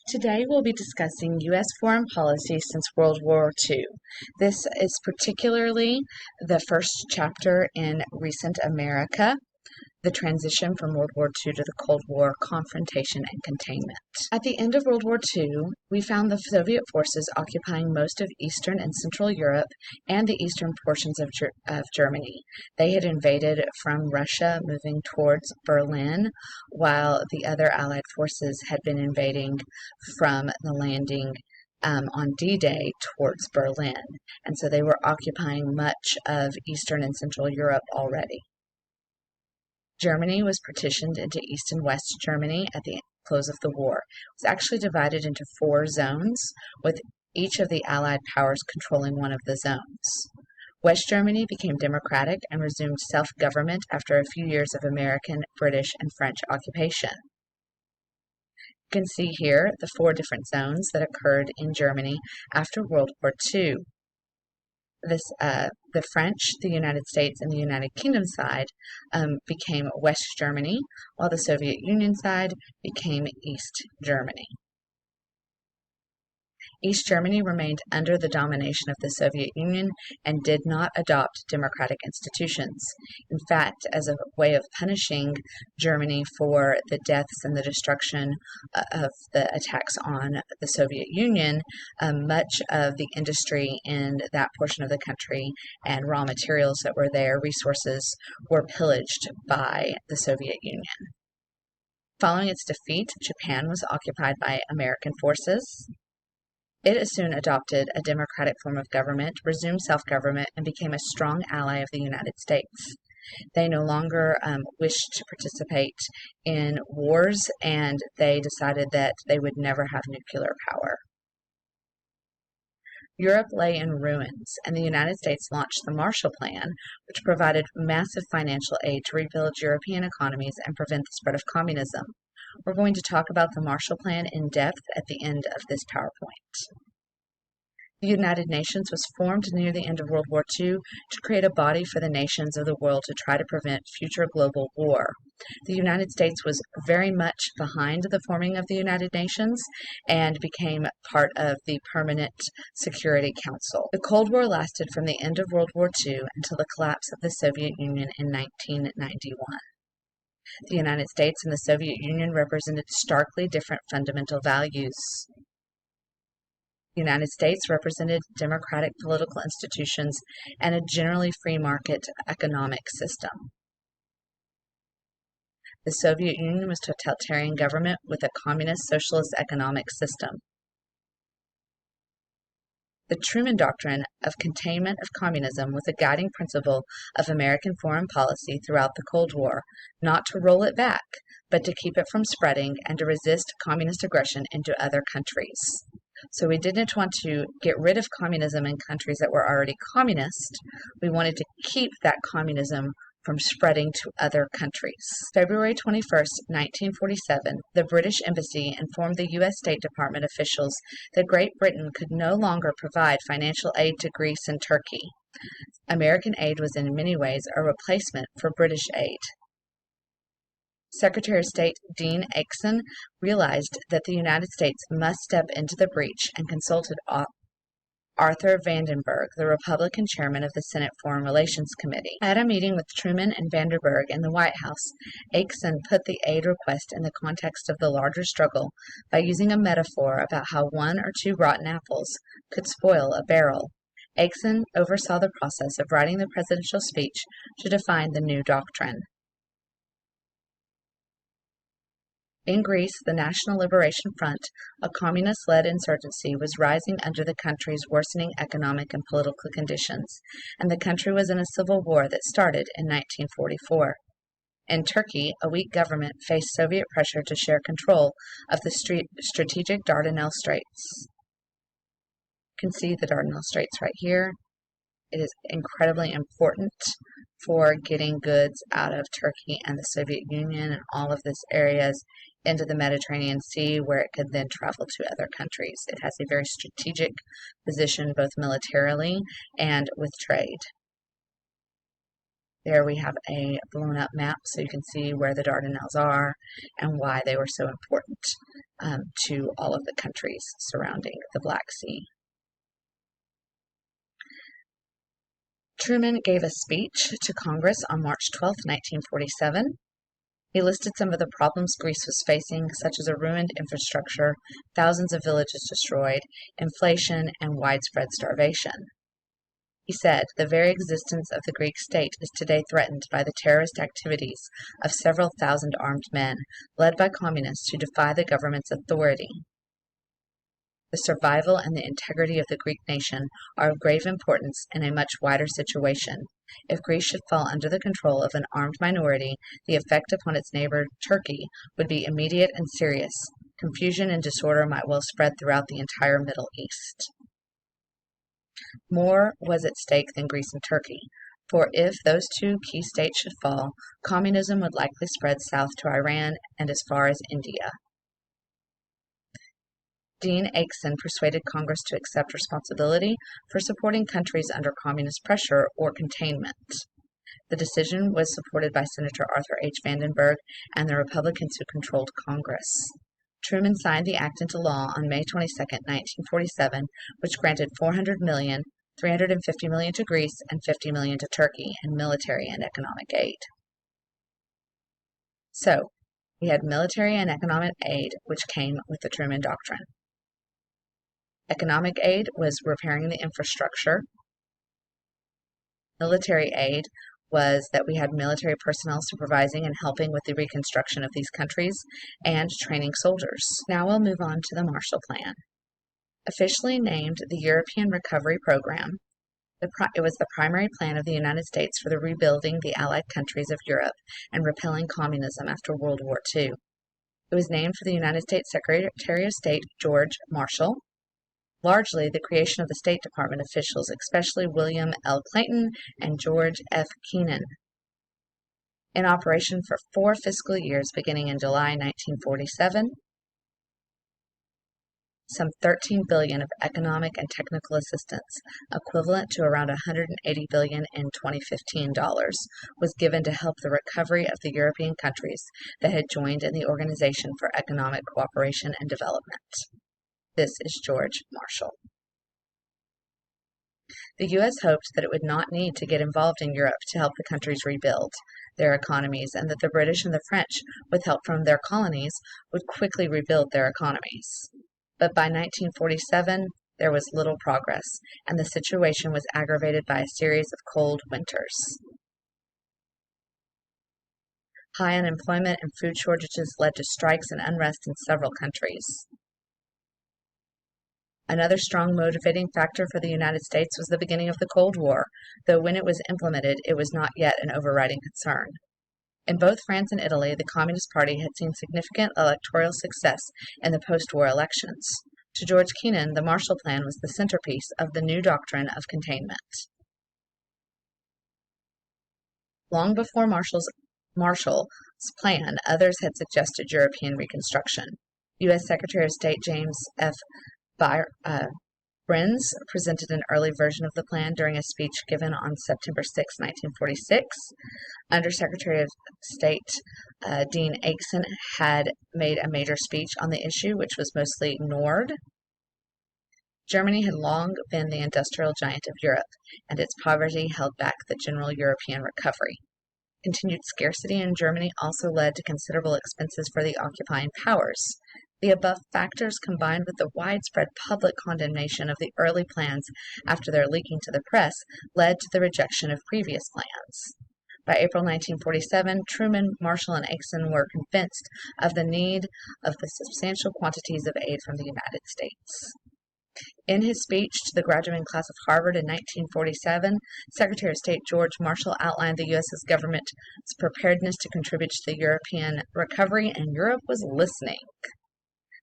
Today we'll be discussing U.S. foreign policy since World War II. This is particularly the first chapter in recent America, the transition from World War II to the Cold War, confrontation and containment. At the end of World War II, we found the Soviet forces occupying most of Eastern and Central Europe and the eastern portions of Germany. They had invaded from Russia, moving towards Berlin, while the other Allied forces had been invading from the landing on D-Day towards Berlin. And so they were occupying much of Eastern and Central Europe already. Germany was partitioned into East and West Germany at the close of the war. It was actually divided into 4 zones, with each of the Allied powers controlling one of the zones. West Germany became democratic and resumed self-government after a few years of American, British, and French occupation. You can see here the 4 different zones that occurred in Germany after World War II. The French, the United States, and the United Kingdom side became West Germany, while the Soviet Union side became East Germany. East Germany remained under the domination of the Soviet Union and did not adopt democratic institutions. In fact, as a way of punishing Germany for the deaths and the destruction of the attacks on the Soviet Union, much of the industry in that portion of the country and raw materials that were there, resources, were pillaged by the Soviet Union. Following its defeat, Japan was occupied by American forces. It soon adopted a democratic form of government, resumed self-government, and became a strong ally of the United States. They no longer wished to participate in wars, and they decided that they would never have nuclear power. Europe lay in ruins, and the United States launched the Marshall Plan, which provided massive financial aid to rebuild European economies and prevent the spread of communism. We're going to talk about the Marshall Plan in depth at the end of this PowerPoint. The United Nations was formed near the end of World War II to create a body for the nations of the world to try to prevent future global war. The United States was very much behind the forming of the United Nations and became part of the Permanent Security Council. The Cold War lasted from the end of World War II until the collapse of the Soviet Union in 1991. The United States and the Soviet Union represented starkly different fundamental values. The United States represented democratic political institutions and a generally free market economic system. The Soviet Union was a totalitarian government with a communist socialist economic system. The Truman Doctrine of containment of communism was a guiding principle of American foreign policy throughout the Cold War, not to roll it back, but to keep it from spreading and to resist communist aggression into other countries. So we didn't want to get rid of communism in countries that were already communist. We wanted to keep that communism from spreading to other countries. February 21st, 1947, the British Embassy informed the U.S. State Department officials that Great Britain could no longer provide financial aid to Greece and Turkey. American aid was in many ways a replacement for British aid. Secretary of State Dean Acheson realized that the United States must step into the breach and consulted Arthur Vandenberg, the Republican chairman of the Senate Foreign Relations Committee. At a meeting with Truman and Vandenberg in the White House, Acheson put the aid request in the context of the larger struggle by using a metaphor about how 1 or 2 rotten apples could spoil a barrel. Acheson oversaw the process of writing the presidential speech to define the new doctrine. In Greece, the National Liberation Front, a communist-led insurgency, was rising under the country's worsening economic and political conditions, and the country was in a civil war that started in 1944. In Turkey, a weak government faced Soviet pressure to share control of the strategic Dardanelles Straits. You can see the Dardanelles Straits right here. It is incredibly important for getting goods out of Turkey and the Soviet Union and all of these areas into the Mediterranean Sea, where it could then travel to other countries. It has a very strategic position both militarily and with trade. There we have a blown up map so you can see where the Dardanelles are and why they were so important to all of the countries surrounding the Black Sea. Truman gave a speech to Congress on March 12, 1947. He listed some of the problems Greece was facing, such as a ruined infrastructure, thousands of villages destroyed, inflation, and widespread starvation. He said, "The very existence of the Greek state is today threatened by the terrorist activities of several thousand armed men, led by communists who defy the government's authority. The survival and the integrity of the Greek nation are of grave importance in a much wider situation. If Greece should fall under the control of an armed minority, the effect upon its neighbor Turkey would be immediate and serious. Confusion and disorder might well spread throughout the entire Middle East." More was at stake than Greece and Turkey, for if those two key states should fall, communism would likely spread south to Iran and as far as India. Dean Acheson persuaded Congress to accept responsibility for supporting countries under communist pressure or containment. The decision was supported by Senator Arthur H. Vandenberg and the Republicans who controlled Congress. Truman signed the act into law on May 22, 1947, which granted $400 million, $350 million to Greece, and $50 million to Turkey in military and economic aid. So, we had military and economic aid, which came with the Truman Doctrine. Economic aid was repairing the infrastructure. Military aid was that we had military personnel supervising and helping with the reconstruction of these countries and training soldiers. Now we'll move on to the Marshall Plan. Officially named the European Recovery Program, it was the primary plan of the United States for the rebuilding the Allied countries of Europe and repelling communism after World War II. It was named for the United States Secretary of State George Marshall. Largely, the creation of the State Department officials, especially William L. Clayton and George F. Kennan. In operation for 4 fiscal years beginning in July 1947, some $13 billion of economic and technical assistance, equivalent to around $180 billion in 2015 dollars, was given to help the recovery of the European countries that had joined in the Organization for Economic Cooperation and Development. This is George Marshall. The U.S. hoped that it would not need to get involved in Europe to help the countries rebuild their economies, and that the British and the French, with help from their colonies, would quickly rebuild their economies. But by 1947, there was little progress, and the situation was aggravated by a series of cold winters. High unemployment and food shortages led to strikes and unrest in several countries. Another strong motivating factor for the United States was the beginning of the Cold War, though when it was implemented, it was not yet an overriding concern. In both France and Italy, the Communist Party had seen significant electoral success in the post-war elections. To George Kennan, the Marshall Plan was the centerpiece of the new doctrine of containment. Long before Marshall's plan, others had suggested European reconstruction. U.S. Secretary of State James F. Brenz presented an early version of the plan during a speech given on September 6, 1946. Undersecretary of State Dean Acheson had made a major speech on the issue, which was mostly ignored. Germany had long been the industrial giant of Europe, and its poverty held back the general European recovery. Continued scarcity in Germany also led to considerable expenses for the occupying powers. The above factors, combined with the widespread public condemnation of the early plans after their leaking to the press, led to the rejection of previous plans. By April 1947, Truman, Marshall, and Acheson were convinced of the need of the substantial quantities of aid from the United States. In his speech to the graduating class of Harvard in 1947, Secretary of State George Marshall outlined the U.S. government's preparedness to contribute to the European recovery, and Europe was listening.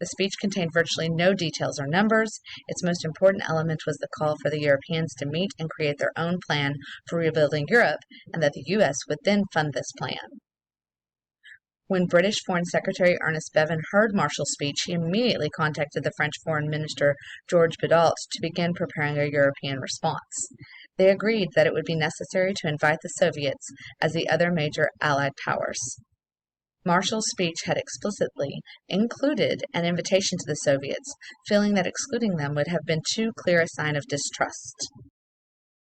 The speech contained virtually no details or numbers. Its most important element was the call for the Europeans to meet and create their own plan for rebuilding Europe, and that the U.S. would then fund this plan. When British Foreign Secretary Ernest Bevin heard Marshall's speech, he immediately contacted the French Foreign Minister Georges Bidault to begin preparing a European response. They agreed that it would be necessary to invite the Soviets as the other major Allied powers. Marshall's speech had explicitly included an invitation to the Soviets, feeling that excluding them would have been too clear a sign of distrust.